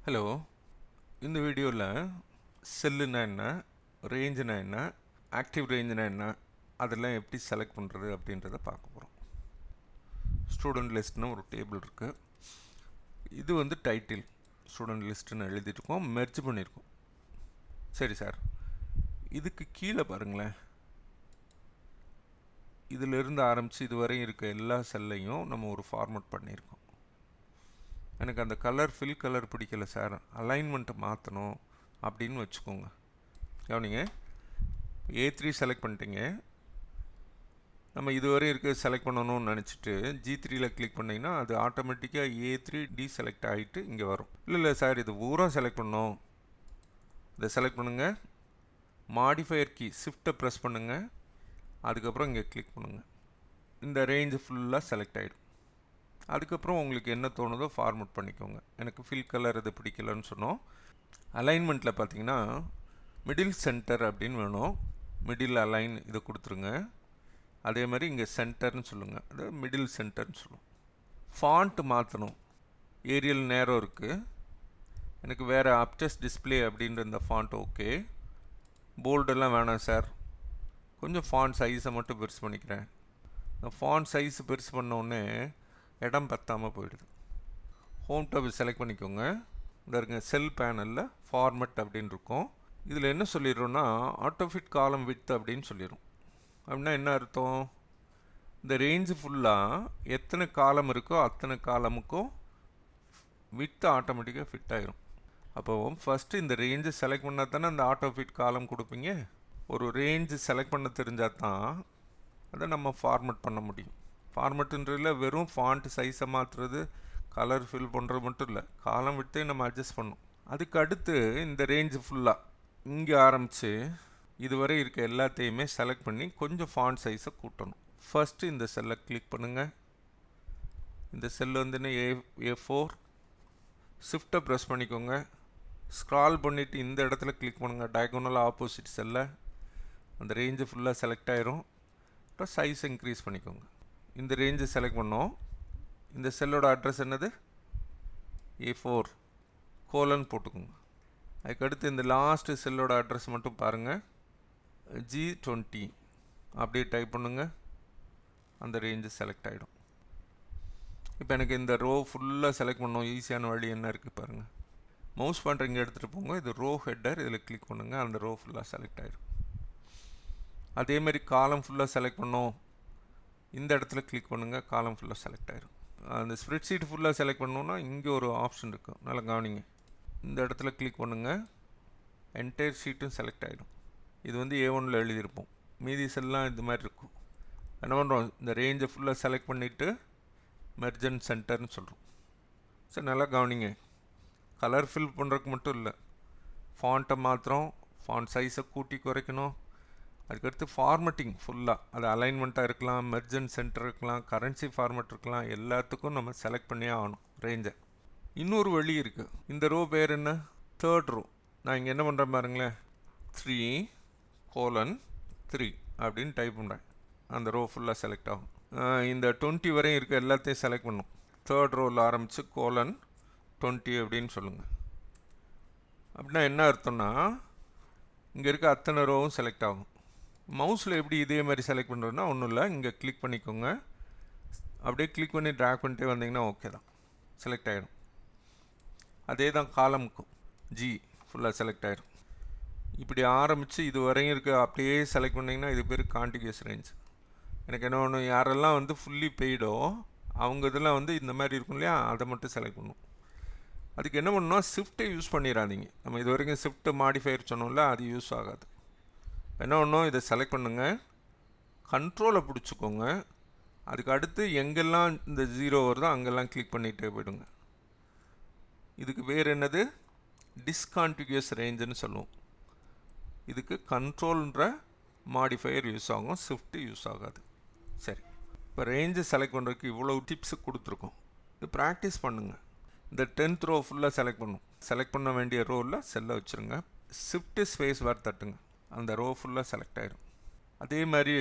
Hello, இந்த வீடியோவில் செல்லுனா என்ன, ரேஞ்சுனா என்ன, ஆக்டிவ் ரேஞ்சுனா என்ன, அதெல்லாம் எப்படி செலக்ட் பண்ணுறது அப்படின்றத பார்க்க போகிறோம். ஸ்டூடெண்ட் லிஸ்ட்னு ஒரு டேபிள் இருக்குது. இது வந்து டைட்டில் ஸ்டூடெண்ட் லிஸ்ட்டுன்னு எழுதியிருக்கோம், மெர்ஜ் பண்ணியிருக்கோம். சரி சார், இதுக்கு கீழே பாருங்களேன், இதிலிருந்து ஆரம்பித்து இதுவரையும் இருக்க எல்லா செல்லையும் நம்ம ஒரு ஃபார்மேட் பண்ணியிருக்கோம். எனக்கு அந்த கலர் ஃபில் கலர் பிடிக்கல சார், அலைன்மெண்ட்டை மாற்றணும் அப்படின்னு வச்சுக்கோங்க. கவனிங்க, A3 செலக்ட் பண்ணிட்டீங்க. நம்ம இதுவரை இருக்க செலக்ட் பண்ணணும்னு நினச்சிட்டு G3யில் கிளிக் பண்ணிங்கன்னா அது ஆட்டோமேட்டிக்காக A3 டீசெலக்ட் ஆகிட்டு இங்கே வரும். இல்லை சார், இது பூரா செலக்ட் பண்ணணும், இதை செலக்ட் பண்ணுங்கள். மாடிஃபயர் கீ ஷிஃப்ட்டை ப்ரெஸ் பண்ணுங்கள், அதுக்கப்புறம் இங்கே கிளிக் பண்ணுங்கள். இந்த ரேஞ்சு ஃபுல்லாக செலக்ட் ஆகிடும். அதுக்கப்புறம் உங்களுக்கு என்ன தோணுதோ ஃபார்மேட் பண்ணிக்கோங்க. எனக்கு ஃபில் கலர் இது பிடிக்கலன்னு சொன்னோம். அலைன்மெண்ட்டில் பார்த்தீங்கன்னா மிடில் சென்டர் அப்படின்னு வேணும். மிடில் அலைன் இதை கொடுத்துருங்க. அதே மாதிரி இங்கே சென்டர்னு சொல்லுங்கள், அது மிடில் சென்டர்னு சொல்லுவோம். ஃபாண்ட்டு மாற்றணும். ஏரியல் நேரம் இருக்குது, எனக்கு வேறு அப்டஸ் டிஸ்பிளே அப்படின்ற இந்த ஃபாண்ட் ஓகே. போல்டெல்லாம் வேணாம் சார், கொஞ்சம் ஃபாண்ட் சைஸை மட்டும் பெருசு பண்ணிக்கிறேன். இந்த ஃபாண்ட் சைஸ் பெருசு பண்ணோடனே இடம் பத்தாமல் போயிடுது. ஹோம் டேப் செலக்ட் பண்ணிக்கோங்க. இந்த இருக்க செல் பேனலில் ஃபார்மட் அப்படின்னு இருக்கும். இதில் என்ன சொல்லிடுறோன்னா ஆட்டோஃபிட் காலம் வித் அப்படின்னு சொல்லிடும். அப்படின்னா என்ன அர்த்தம், இந்த ரேஞ்சு ஃபுல்லாக எத்தனை காலம் இருக்கோ அத்தனை காலமுக்கும் வித் ஆட்டோமேட்டிக்காக ஃபிட் ஆகிரும். அப்போ ஃபஸ்ட்டு இந்த ரேஞ்சு செலக்ட் பண்ணால் தானே அந்த ஆட்டோஃபிட் காலம் கொடுப்பீங்க. ஒரு ரேஞ்சு செலக்ட் பண்ண தெரிஞ்சால் தான் அதை நம்ம ஃபார்மட் பண்ண முடியும். ஃபார்மட்டுன்றதில் வெறும் ஃபாண்ட் சைஸை மாற்றுறது, கலர் ஃபில் பண்ணுறது மட்டும் இல்லை, காலம் விட்டே நம்ம அட்ஜஸ்ட் பண்ணணும். அதுக்கு அடுத்து இந்த ரேஞ்சு ஃபுல்லாக இங்கே ஆரம்பித்து இதுவரை இருக்க எல்லாத்தையுமே செலக்ட் பண்ணி கொஞ்சம் ஃபாண்ட் சைஸை கூட்டணும். ஃபஸ்ட்டு இந்த செல்லை கிளிக் பண்ணுங்கள். இந்த செல் வந்து A4 ஷிஃப்ட்டை ப்ரெஸ் பண்ணிக்கோங்க. ஸ்க்ரால் பண்ணிவிட்டு இந்த இடத்துல கிளிக் பண்ணுங்கள், டயகோனலாக ஆப்போசிட் செல்லை. அந்த ரேஞ்சு ஃபுல்லாக செலக்ட் ஆயிரும். அப்புறம் சைஸ் இன்க்ரீஸ் பண்ணிக்கோங்க. இந்த ரேஞ்சை செலக்ட் பண்ணோம். இந்த செல்லோட அட்ரஸ் என்னது, A4 கோலன் போட்டுக்கோங்க. அதுக்கடுத்து இந்த லாஸ்ட்டு செல்லோட அட்ரஸ் மட்டும் பாருங்கள், G20 அப்படியே டைப் பண்ணுங்கள். அந்த ரேஞ்சு செலக்ட் ஆகிடும். இப்போ எனக்கு இந்த ரோ ஃபுல்லாக செலக்ட் பண்ணோம். ஈஸியான வழி என்ன இருக்குது பாருங்கள், மவுஸ் பாயிண்டர் இங்கே எடுத்துகிட்டு போங்க. இது ரோ ஹெட்டர், இதில் கிளிக் பண்ணுங்கள், அந்த ரோ ஃபுல்லாக செலக்ட் ஆகிடும். அதேமாதிரி காலம் ஃபுல்லாக செலக்ட் பண்ணோம். இந்த இடத்துல கிளிக் பண்ணுங்கள், காலம் ஃபுல்லாக செலக்ட் ஆகிடும். அந்த ஸ்ப்ரெட்ஷீட் ஃபுல்லாக செலக்ட் பண்ணோன்னா இங்கே ஒரு ஆப்ஷன் இருக்குது, நல்லா கவனிங்க. இந்த இடத்துல கிளிக் பண்ணுங்கள், என்டையர் ஷீட்டும் செலக்ட் ஆகிடும். இது வந்து A1ல் எழுதியிருப்போம், மீதி செல்லாம் இது மாதிரி இருக்கும். என்ன பண்ணுறோம், இந்த ரேஞ்சை ஃபுல்லாக செலக்ட் பண்ணிவிட்டு மெர்ஜ் அண்ட் சென்டர்னு சொல்கிறோம். சரி, நல்லா கவனிங்க. கலர் ஃபில் பண்ணுறதுக்கு மட்டும் இல்லை, ஃபாண்ட்டை மாத்திரம், ஃபாண்ட் சைஸை கூட்டி குறைக்கணும். அதுக்கடுத்து ஃபார்மட்டிங் ஃபுல்லாக, அது அலைன்மெண்ட்டாக இருக்கலாம், மெர்ஜ் அண்ட் சென்டர் இருக்கலாம், கரன்சி ஃபார்மட் இருக்கலாம், எல்லாத்துக்கும் நம்ம செலக்ட் பண்ணியே ஆகணும் ரேஞ்சை. இன்னொரு வழி இருக்குது. இந்த ரோ பேர் என்ன, தேர்ட் ரோ. நான் இங்கே என்ன பண்ணுறேன் பாருங்களேன், 3:3 அப்படின்னு டைப் பண்ணுறேன். அந்த ரோ ஃபுல்லாக செலக்ட் ஆகும். இந்த 20 வரையும் இருக்க எல்லாத்தையும் செலக்ட் பண்ணும். தேர்ட் ரோவில் ஆரம்பித்து :20 அப்படின்னு சொல்லுங்கள். அப்படின்னா என்ன அர்த்தம்னா இங்கே இருக்க அத்தனை ரோவும் செலக்ட் ஆகும். மவுஸில் எப்படி இதே மாதிரி செலக்ட் பண்ணுறதுனா ஒன்றும் இல்லை, இங்கே கிளிக் பண்ணிக்கோங்க. அப்படியே கிளிக் பண்ணி ட்ராக் பண்ணிட்டே வந்தீங்கன்னா ஓகே தான், செலக்ட் ஆகிடும். அதே தான் காலமுக்கும் G ஃபுல்லாக செலக்ட் ஆகிடும். இப்படி ஆரம்பித்து இது வரையும் இருக்க அப்படியே செலக்ட் பண்ணிங்கன்னா இது பேர் கான்டிகியூஸ் ரேஞ்ச். எனக்கு என்ன ஒன்று, யாரெல்லாம் வந்து ஃபுல்லி பெய்டோ அவங்க இதெல்லாம் வந்து இந்த மாதிரி இருக்கும் இல்லையா, அதை மட்டும் செலக்ட் பண்ணும். அதுக்கு என்ன பண்ணணும்னா ஷிஃப்ட்டை யூஸ் பண்ணிடாதீங்க. நம்ம இது வரைக்கும் ஷிஃப்ட் மாடிஃபயர் சொன்னோம்ல, அது யூஸ் ஆகாது. என்ன ஒன்றும் இதை செலக்ட் பண்ணுங்கள், கண்ட்ரோலை பிடிச்சிக்கோங்க. அதுக்கு அடுத்து எங்கெல்லாம் இந்த 0 வருதோ அங்கெல்லாம் கிளிக் பண்ணிகிட்டே போய்டுங்க. இதுக்கு பேர் என்னது, டிஸ்கான்டிகியூஸ் ரேஞ்சுன்னு சொல்லுவோம். இதுக்கு கண்ட்ரோல்ன்ற மாடிஃபயர் யூஸ் ஆகும், ஷிஃப்ட் யூஸ் ஆகாது. சரி, இப்போ ரேஞ்சு செலக்ட் பண்ணுறதுக்கு இவ்வளோ டிப்ஸு கொடுத்துருக்கோம். இது ப்ராக்டிஸ் பண்ணுங்கள். இந்த 10th ரோ ஃபுல்லாக செலக்ட் பண்ணும். செலக்ட் பண்ண வேண்டிய ரோவில் செல்லை வச்சுருங்க. ஷிஃப்ட் ஸ்பேஸ் வேறு தட்டுங்க, அந்த ரோ ஃபுல்லாக செலக்ட் ஆகிடும். அதே மாதிரி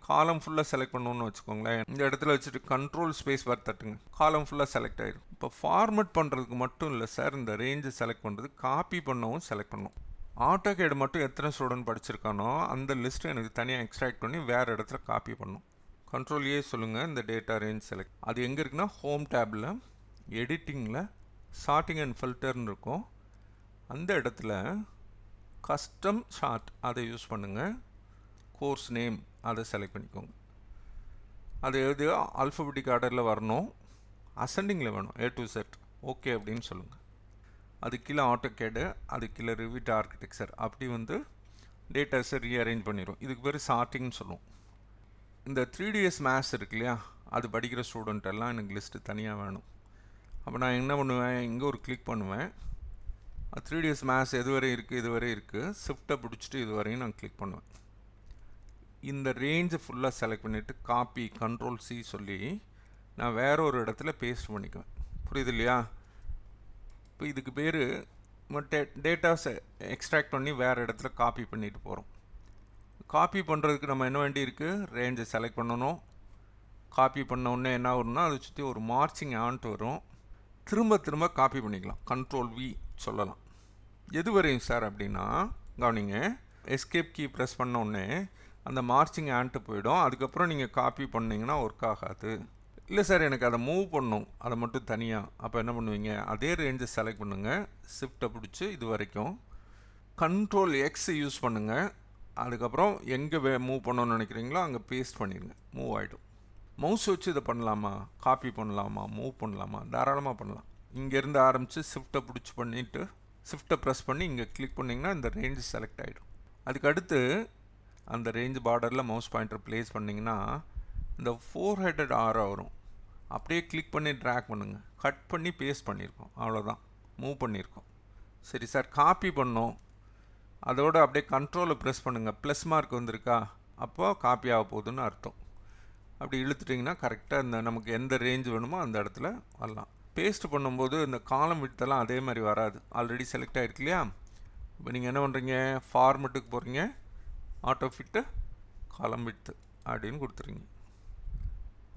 காலம் ஃபுல்லாக செலக்ட் பண்ணணும்னு வச்சுக்கோங்களேன். இந்த இடத்துல வச்சுட்டு கண்ட்ரோல் ஸ்பேஸ் பார் தட்டுங்க, காலம் ஃபுல்லாக செலக்ட் ஆயிடும். இப்போ ஃபார்மட் பண்ணுறதுக்கு மட்டும் இல்லை சார், இந்த ரேஞ்சை செலக்ட் பண்ணுறது காப்பி பண்ணவும் செலக்ட் பண்ணணும். ஆட்டோகேட் மட்டும் எத்தனை ஸ்டூடெண்ட் படிச்சிருக்கானோ அந்த லிஸ்ட்டை எனக்கு தனியாக எக்ஸ்ட்ராக்ட் பண்ணி வேறு இடத்துல காப்பி பண்ணணும். கண்ட்ரோல் ஏ சொல்லுங்கள், இந்த டேட்டா ரேஞ்ச் செலக்ட். அது எங்கே இருக்குன்னா ஹோம் டேபில் எடிட்டிங்கில் சார்ட்டிங் அண்ட் ஃபில்டர்னு இருக்கும். அந்த இடத்துல கஸ்டம் சார்ட் அதை யூஸ் பண்ணுங்கள். கோர்ஸ் நேம் அதை செலக்ட் பண்ணிக்கோங்க. அது எது ஆல்ஃபபெட்டிக் ஆர்டரில் வரணும், அசெண்டிங்கில் வேணும், A to Z. ஓகே அப்படின்னு சொல்லுங்கள். அது கீழே ஆட்டோகேடு, அது கீழே ரிவிட் ஆர்கிடெக்சர், அப்படி வந்து டேட்டாஸை ரீஅரேஞ்ச் பண்ணிடும். இதுக்கு பேர் சார்ட்டிங்னு சொல்லுவோம். இந்த 3ds மேத்ஸ் இருக்கு இல்லையா, அது படிக்கிற ஸ்டூடெண்ட் எல்லாம் எனக்கு லிஸ்ட்டு தனியாக வேணும். அப்போ நான் என்ன பண்ணுவேன், இங்கே ஒரு கிளிக் பண்ணுவேன். 3ds மேத்ஸ் எதுவரை இருக்குது, இதுவரை இருக்குது, ஷிஃப்ட்டை பிடிச்சிட்டு இதுவரையும் நான் கிளிக் பண்ணுவேன். இந்த ரேஞ்சை ஃபுல்லாக செலக்ட் பண்ணிவிட்டு காப்பி கண்ட்ரோல் C சொல்லி நான் வேற ஒரு இடத்துல பேஸ்ட் பண்ணிக்குவேன். புரியுது இல்லையா? இப்போ இதுக்கு பேர் டேட்டாஸை எக்ஸ்ட்ராக்ட் பண்ணி வேறு இடத்துல காப்பி பண்ணிட்டு போகிறோம். காப்பி பண்ணுறதுக்கு நம்ம என்ன வேண்டி இருக்குது, ரேஞ்சை செலக்ட் பண்ணணும். காப்பி பண்ண உடனே என்ன வரும்னா அதை சுற்றி ஒரு மார்ச்சிங் ஆன்ட்டு வரும். திரும்ப திரும்ப காப்பி பண்ணிக்கலாம், கண்ட்ரோல் V சொல்லலாம். எது வரையும் சார் அப்படின்னா கவனிங்க, எஸ்கேப் கீ ப்ரெஸ் பண்ண உடனே அந்த மார்ச்சிங் ஆன்ட்டு போயிடும். அதுக்கப்புறம் நீங்கள் காப்பி பண்ணிங்கன்னா ஒர்க் ஆகாது. இல்லை சார் எனக்கு அதை மூவ் பண்ணணும், அதை மட்டும் தனியாக. அப்போ என்ன பண்ணுவீங்க, அதே ரேஞ்சை செலக்ட் பண்ணுங்கள், ஷிஃப்ட்டை பிடிச்சி இது வரைக்கும் கண்ட்ரோல் X யூஸ் பண்ணுங்கள். அதுக்கப்புறம் எங்கே மூவ் பண்ணணும்னு நினைக்கிறீங்களோ அங்கே பேஸ்ட் பண்ணிடுங்க, மூவ் ஆகிடும். மவுஸ் வச்சு இதை பண்ணலாமா, காப்பி பண்ணலாமா, மூவ் பண்ணலாமா, தாராளமாக பண்ணலாம். இங்கேருந்து ஆரம்பித்து ஷிஃப்ட்டை பிடிச்சி பண்ணிவிட்டு ஷிஃப்ட்டை ப்ரெஸ் பண்ணி இங்கே கிளிக் பண்ணிங்கன்னா இந்த ரேஞ்சு செலக்ட் ஆகிடும். அதுக்கு அடுத்து அந்த ரேஞ்ச் பார்டரில் மவுஸ் பாயிண்டர் ப்ளேஸ் பண்ணிங்கன்னா இந்த 4 ஹெட்டட் ஆரோ வரும். அப்படியே கிளிக் பண்ணி ட்ராக் பண்ணுங்கள், கட் பண்ணி பேஸ்ட் பண்ணியிருக்கோம், அவ்வளோதான், மூவ் பண்ணியிருக்கோம். சரி சார், காப்பி பண்ணோம், அதோடு அப்படியே கண்ட்ரோலை ப்ரெஸ் பண்ணுங்கள், ப்ளஸ் மார்க் வந்திருக்கா, அப்போ காப்பி ஆக போகுதுன்னு அர்த்தம். அப்படி இழுத்துட்டிங்கன்னா கரெக்டாக இந்த நமக்கு எந்த ரேஞ்ச் வேணுமோ அந்த இடத்துல வரலாம். பேஸ்ட் பண்ணும்போது இந்த காலம் விட்டெல்லாம் அதே மாதிரி வராது, ஆல்ரெடி செலக்ட் ஆகிருக்கு இல்லையா. இப்போ நீங்கள் என்ன பண்ணுறீங்க, ஃபார்மெட்டுக்கு போகிறீங்க, ஆட்டோ ஃபிட்டு காலம் விட்டு அப்படின்னு கொடுத்துருங்க.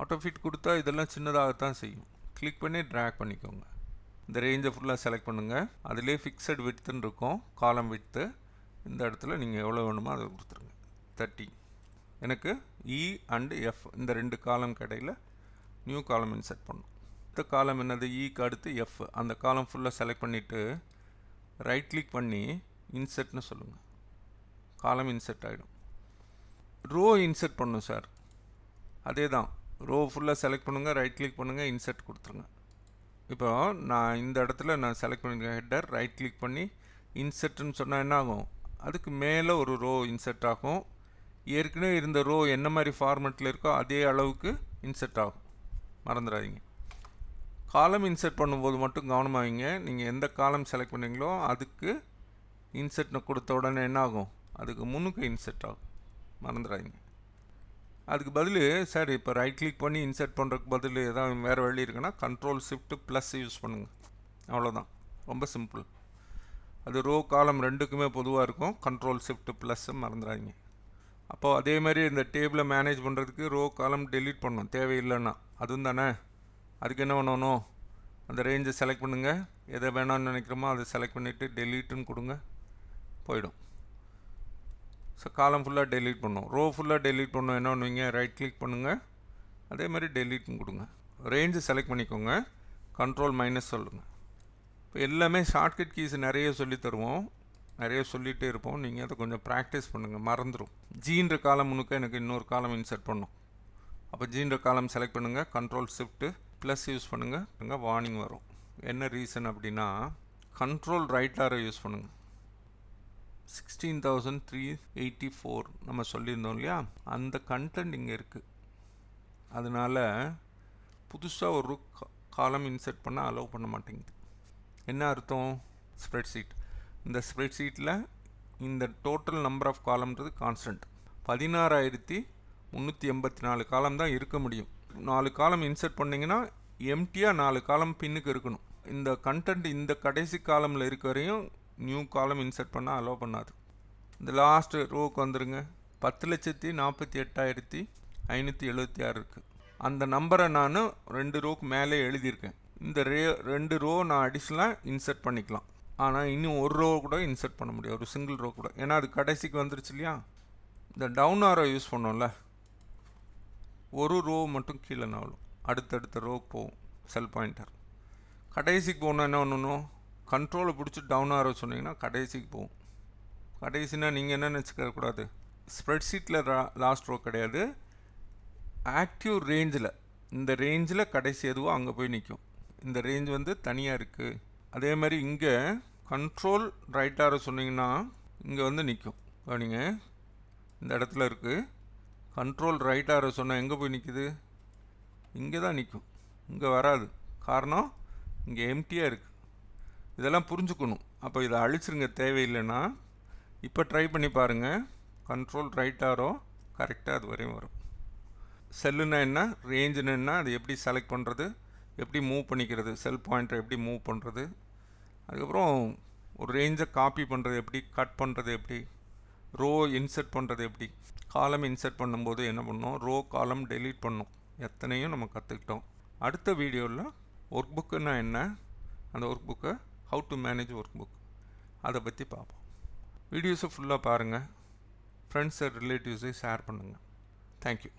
ஆட்டோ ஃபிட் கொடுத்தா இதெல்லாம் சின்னதாகத்தான் செய்யும். கிளிக் பண்ணி ட்ராக் பண்ணிக்கோங்க. இந்த ரேஞ்சை ஃபுல்லாக செலக்ட் பண்ணுங்கள். அதிலே ஃபிக்ஸட் விட்த்துன்னு இருக்கும், காலம் விட்த்து. இந்த இடத்துல நீங்கள் எவ்வளோ வேணுமோ அதை கொடுத்துருங்க. 30. எனக்கு E அண்டு F இந்த 2 காலம் கடையில் நியூ காலம் இன்சர்ட் பண்ணணும். இந்த காலம் என்னது, ஈக்கு அடுத்து F. அந்த காலம் ஃபுல்லாக செலக்ட் பண்ணிவிட்டு ரைட் கிளிக் பண்ணி இன்சர்ட்னு சொல்லுங்கள், காலம் இன்சர்ட் ஆகிடும். ரோ இன்சர்ட் பண்ணணும் சார், அதே தான், ரோ ஃபுல்லாக செலக்ட் பண்ணுங்கள், ரைட் கிளிக் பண்ணுங்கள், இன்சர்ட் கொடுத்துருங்க. இப்போ நான் இந்த இடத்துல நான் செலக்ட் பண்ணியிருக்கேன் ஹெட்டர், ரைட் கிளிக் பண்ணி இன்சர்ட்னு சொன்னால் என்ன ஆகும், அதுக்கு மேலே ஒரு ரோ இன்சர்ட் ஆகும். ஏற்கனவே இருந்த ரோ என்ன மாதிரி ஃபார்மெட்டில் இருக்கோ அதே அளவுக்கு இன்சர்ட் ஆகும், மறந்துடாதீங்க. காலம் இன்சர்ட் பண்ணும்போது மட்டும் கவனமாக வைங்க, நீங்கள் எந்த காலம் செலக்ட் பண்ணுறீங்களோ அதுக்கு இன்சர்ட்னு கொடுத்த உடனே என்ன ஆகும், அதுக்கு முன்னுக்கு இன்சர்ட் ஆகும், மறந்துடாதீங்க. அதுக்கு பதில் சார் இப்போ ரைட் கிளிக் பண்ணி இன்சர்ட் பண்ணுறதுக்கு பதில் ஏதாவது வேறு வழி இருக்குன்னா கண்ட்ரோல் ஷிஃப்ட் ப்ளஸ் யூஸ் பண்ணுங்கள், அவ்வளோதான், ரொம்ப சிம்பிள். அது ரோ காலம் ரெண்டுக்குமே பொதுவாக இருக்கும், கண்ட்ரோல் ஷிஃப்ட் ப்ளஸ்ஸு மறந்துடாதீங்க. அப்போது அதே மாதிரி இந்த டேபிளை மேனேஜ் பண்ணுறதுக்கு ரோ காலம் டெலீட் பண்ணணும் தேவையில்லைன்னா, அதுவும் தானே. அதுக்கு என்ன பண்ணணும், அந்த ரேஞ்சை செலக்ட் பண்ணுங்கள், எதை வேணாம்னு நினைக்கிறோமோ அதை செலக்ட் பண்ணிவிட்டு டெலீட்டுன்னு கொடுங்க, போயிடும். ஸோ காலம் ஃபுல்லாக டெலீட் பண்ணும், ரோ ஃபுல்லாக டெலீட் பண்ணணும். என்ன பண்ணுவீங்க, ரைட் கிளிக் பண்ணுங்கள், அதே மாதிரி டெலீட்னு கொடுங்க. ரேஞ்சு செலக்ட் பண்ணிக்கோங்க, கண்ட்ரோல் மைனஸ் சொல்லுங்கள். இப்போ எல்லாமே ஷார்ட்கட் கீஸ் நிறைய சொல்லி தருவோம், நிறைய சொல்லிகிட்டே இருப்போம். நீங்கள் அதை கொஞ்சம் ப்ராக்டிஸ் பண்ணுங்கள், மறந்துடும். ஜீன்ற காலம் முன்னுக்க எனக்கு இன்னொரு காலம் இன்சர்ட் பண்ணும். அப்போ ஜீன்ற காலம் செலக்ட் பண்ணுங்கள், கண்ட்ரோல் ஷிஃப்ட்டு ப்ளஸ் யூஸ் பண்ணுங்கள், அங்கே வார்னிங் வரும். என்ன ரீசன் அப்படின்னா கண்ட்ரோல் ரைட் ஆரோ யூஸ் பண்ணுங்கள். 16,384 நம்ம சொல்லியிருந்தோம் இல்லையா, அந்த கண்டென்ட் இங்கே இருக்குது. அதனால் புதுசாக ஒரு காலம் இன்சர்ட் பண்ண அலோவ் பண்ண மாட்டேங்குது. என்ன அர்த்தம், ஸ்ப்ரெட்ஷீட், இந்த ஸ்ப்ரெட்ஷீட்டில் இந்த டோட்டல் நம்பர் ஆஃப் காலம்ன்றது கான்ஸ்டன்ட். 16,384 காலம் தான் இருக்க முடியும். 4 காலம் இன்சர்ட் பண்ணிங்கன்னா எம்டியாக 4 காலம் பின்னுக்கு இருக்கணும். இந்த கண்டென்ட் இந்த கடைசி காலமில் இருக்க வரையும் நியூ காலம் இன்சர்ட் பண்ணால் அலோவ் பண்ணாது. இந்த லாஸ்ட்டு ரோவுக்கு வந்துடுங்க, 10,48,576 இருக்குது. அந்த நம்பரை நான் 2 ரோக்கு மேலே எழுதியிருக்கேன். இந்த 2 ரோ நான் அடிஷ்னலாக இன்சர்ட் பண்ணிக்கலாம். ஆனால் இன்னும் ஒரு ரோ கூட இன்சர்ட் பண்ண முடியாது, ஒரு சிங்கிள் ரோ கூட, ஏன்னா அது கடைசிக்கு வந்துருச்சு இல்லையா. இந்த டவுன் ஆரோ யூஸ் பண்ணோம்ல, ஒரு ரோ மட்டும் கீழே நகலும், அடுத்தடுத்த ரோக்கு போகும் செல் பாயிண்டர். கடைசிக்கு போகணும் என்ன பண்ணணும், கண்ட்ரோலை பிடிச்சி டவுன் ஆரோ சொன்னீங்கன்னா கடைசிக்கு போகும். கடைசினா நீங்கள் என்ன நினச்சிக்கக்கூடாது, ஸ்ப்ரெட்ஷீட்டில் லாஸ்ட் ரோ கிடையாது, ஆக்டிவ் ரேஞ்சில், இந்த ரேஞ்சில் கடைசி எதுவோ அங்கே போய் நிற்கும். இந்த ரேஞ்ச் வந்து தனியாக இருக்குது. அதே மாதிரி இங்கே கண்ட்ரோல் ரைட் ஆரோ சொன்னீங்கன்னா இங்கே வந்து நிற்கும். நீங்கள் இந்த இடத்துல இருக்குது, கண்ட்ரோல் ரைட் ஆரோ சொன்னால் எங்கே போய் நிற்குது, இங்கே தான் நிற்கும், இங்கே வராது. காரணம் இங்கே எம்டியாக இருக்குது. இதெல்லாம் புரிஞ்சுக்கணும். அப்போ இதை அழிச்சிருங்க தேவையில்லைன்னா. இப்போ ட்ரை பண்ணி பாருங்கள், கண்ட்ரோல் ரைட் ஆரோ கரெக்டாக அது வரையும் வரும். செல்லுன்னா என்ன, ரேஞ்சுன்னு என்ன, அது எப்படி செலக்ட் பண்ணுறது, எப்படி மூவ் பண்ணிக்கிறது, செல் பாயிண்டரை எப்படி மூவ் பண்ணுறது, அதுக்கப்புறம் ஒரு ரேஞ்சை காப்பி பண்ணுறது எப்படி, கட் பண்ணுறது எப்படி, ரோ இன்சர்ட் பண்ணுறது எப்படி, காலம் இன்சர்ட் பண்ணும்போது என்ன பண்ணோம், ரோ காலம் டெலீட் பண்ணோம், எத்தனையும் நம்ம கற்றுக்கிட்டோம். அடுத்த வீடியோவில் ஒர்க் புக்குன்னா என்ன, அந்த ஒர்க் புக்கை how to manage work book, அதை பற்றி பார்ப்போம். வீடியோஸை ஃபுல்லாக பாருங்கள், ஃப்ரெண்ட்ஸ் அண்ட் ரிலேட்டிவ்ஸை ஷேர் பண்ணுங்கள். தேங்க்யூ.